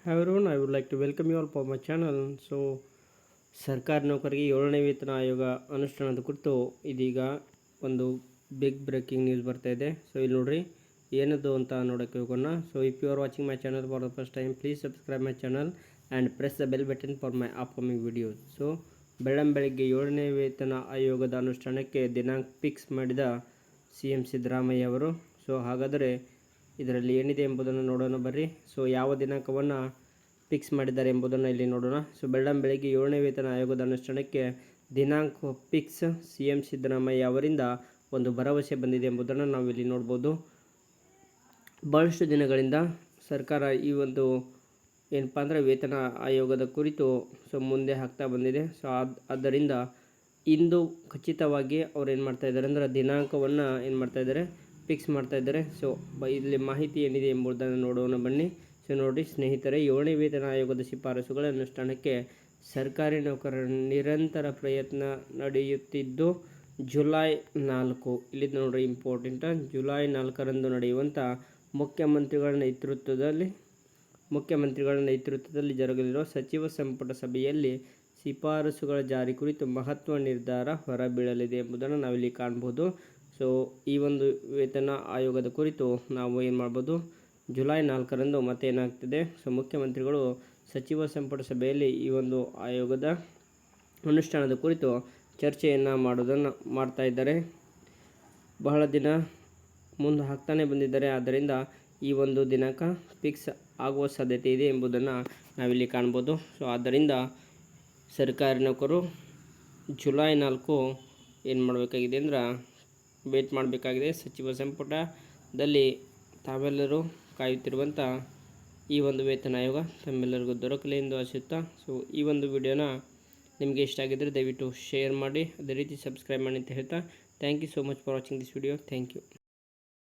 Hi everyone, I would like to welcome you all for my channel. So, ಸರ್ಕಾರಿ ನೌಕರಿಗೆ 7ನೇ ವೇತನ ಆಯೋಗ ಅನುಷ್ಠಾನದ ಕುರಿತು ಇದೀಗ ಒಂದು ಬಿಗ್ ಬ್ರೇಕಿಂಗ್ ನ್ಯೂಸ್ ಬರ್ತಾ ಇದೆ. ಸೊ ಇಲ್ಲಿ ನೋಡ್ರಿ ಏನದು ಅಂತ ನೋಡೋಕ್ಕೆ ಹೋಗೋಣ. So if you are watching my channel for the first time, please subscribe my channel and press the bell button for my upcoming videos. So ಬೆಳಗ್ಗೆ 7ನೇ ವೇತನ ಆಯೋಗದ ಅನುಷ್ಠಾನಕ್ಕೆ ದಿನಾಂಕ ಫಿಕ್ಸ್ ಮಾಡಿದ CM ಸಿದ್ದರಾಮಯ್ಯ ಅವರು. ಸೊ ಹಾಗಾದರೆ ಇದರಲ್ಲಿ ಏನಿದೆ ಎಂಬುದನ್ನು ನೋಡೋಣ ಬರ್ರಿ. ಸೊ ಯಾವ ದಿನಾಂಕವನ್ನು ಫಿಕ್ಸ್ ಮಾಡಿದ್ದಾರೆ ಎಂಬುದನ್ನು ಇಲ್ಲಿ ನೋಡೋಣ. ಸೊ ಬೆಳಗ್ಗೆ 7ನೇ ವೇತನ ಆಯೋಗದ ಅನುಷ್ಠಾನಕ್ಕೆ ದಿನಾಂಕ ಫಿಕ್ಸ್ CM ಸಿದ್ದರಾಮಯ್ಯ ಅವರಿಂದ ಒಂದು ಭರವಸೆ ಬಂದಿದೆ ಎಂಬುದನ್ನು ನಾವು ಇಲ್ಲಿ ನೋಡ್ಬೋದು. ಭಾಳಷ್ಟು ದಿನಗಳಿಂದ ಸರ್ಕಾರ ಈ ಒಂದು ಏನಪ್ಪ ಅಂದರೆ ವೇತನ ಆಯೋಗದ ಕುರಿತು ಮುಂದೆ ಹಾಕ್ತಾ ಬಂದಿದೆ. ಸೊ ಆದ್ದರಿಂದ ಇಂದು ಖಚಿತವಾಗಿ ಅವ್ರು ಏನು ಮಾಡ್ತಾಯಿದ್ದಾರೆ ಅಂದರೆ ದಿನಾಂಕವನ್ನು ಏನು ಮಾಡ್ತಾಯಿದ್ದಾರೆ, ಫಿಕ್ಸ್ ಮಾಡ್ತಾಯಿದ್ದಾರೆ. ಸೊ ಇಲ್ಲಿ ಮಾಹಿತಿ ಏನಿದೆ ಎಂಬುದನ್ನು ನೋಡೋಣ ಬನ್ನಿ. ಸೊ ನೋಡಿ ಸ್ನೇಹಿತರೆ, 7ನೇ ವೇತನ ಆಯೋಗದ ಶಿಫಾರಸುಗಳ ಅನುಷ್ಠಾನಕ್ಕೆ ಸರ್ಕಾರಿ ನೌಕರರ ನಿರಂತರ ಪ್ರಯತ್ನ ನಡೆಯುತ್ತಿದ್ದು ಜುಲೈ 4 ಇಲ್ಲಿ ನೋಡ್ರಿ ಇಂಪಾರ್ಟೆಂಟ್, ಜುಲೈ 4ರಂದು ನಡೆಯುವಂಥ ಮುಖ್ಯಮಂತ್ರಿಗಳ ನೇತೃತ್ವದಲ್ಲಿ ಜರುಗಲಿರುವ ಸಚಿವ ಸಂಪುಟ ಸಭೆಯಲ್ಲಿ ಶಿಫಾರಸುಗಳ ಜಾರಿ ಕುರಿತು ಮಹತ್ವ ನಿರ್ಧಾರ ಹೊರಬೀಳಲಿದೆ ಎಂಬುದನ್ನು ನಾವಿಲ್ಲಿ ಕಾಣ್ಬೋದು. ಸೊ ಈ ಒಂದು ವೇತನ ಆಯೋಗದ ಕುರಿತು ನಾವು ಏನು ಮಾಡ್ಬೋದು, ಜುಲೈ 4ರಂದು ಮತ್ತೆ ಏನಾಗ್ತದೆ, ಸೊ ಮುಖ್ಯಮಂತ್ರಿಗಳು ಸಚಿವ ಸಂಪುಟ ಸಭೆಯಲ್ಲಿ ಈ ಒಂದು ಆಯೋಗದ ಅನುಷ್ಠಾನದ ಕುರಿತು ಚರ್ಚೆಯನ್ನು ಮಾಡ್ತಾ ಇದ್ದಾರೆ. ಬಹಳ ದಿನ ಮುಂದೆ ಹಾಕ್ತಾನೆ ಬಂದಿದ್ದಾರೆ. ಆದ್ದರಿಂದ ಈ ಒಂದು ದಿನಾಂಕ ಫಿಕ್ಸ್ ಆಗುವ ಸಾಧ್ಯತೆ ಇದೆ ಎಂಬುದನ್ನು ನಾವಿಲ್ಲಿ ಕಾಣ್ಬೋದು. ಸೊ ಆದ್ದರಿಂದ ಸರ್ಕಾರಿ ನೌಕರು ಜುಲೈ 4 ಏನು ಮಾಡಬೇಕಾಗಿದೆ ಅಂದ್ರೆ ವೇಟ್ ಮಾಡಬೇಕಾಗಿದೆ. ಸಚಿವ ಸಂಪುಟದಲ್ಲಿ ತಾವೆಲ್ಲರೂ ಕಾಯುತ್ತಿರುವಂಥ ಈ ಒಂದು ವೇತನ ಆಯೋಗ ತಮ್ಮೆಲ್ಲರಿಗೂ ದೊರಕಲಿ ಎಂದು ಆಶಿಸುತ್ತಾ, ಸೊ ಈ ಒಂದು ವಿಡಿಯೋನ ನಿಮಗೆ ಇಷ್ಟ ಆಗಿದ್ದರೆ ದಯವಿಟ್ಟು ಶೇರ್ ಮಾಡಿ, ಅದೇ ರೀತಿ ಸಬ್ಸ್ಕ್ರೈಬ್ ಮಾಡಿ ಅಂತ ಹೇಳ್ತಾ, thank you so much for watching this video. Thank you.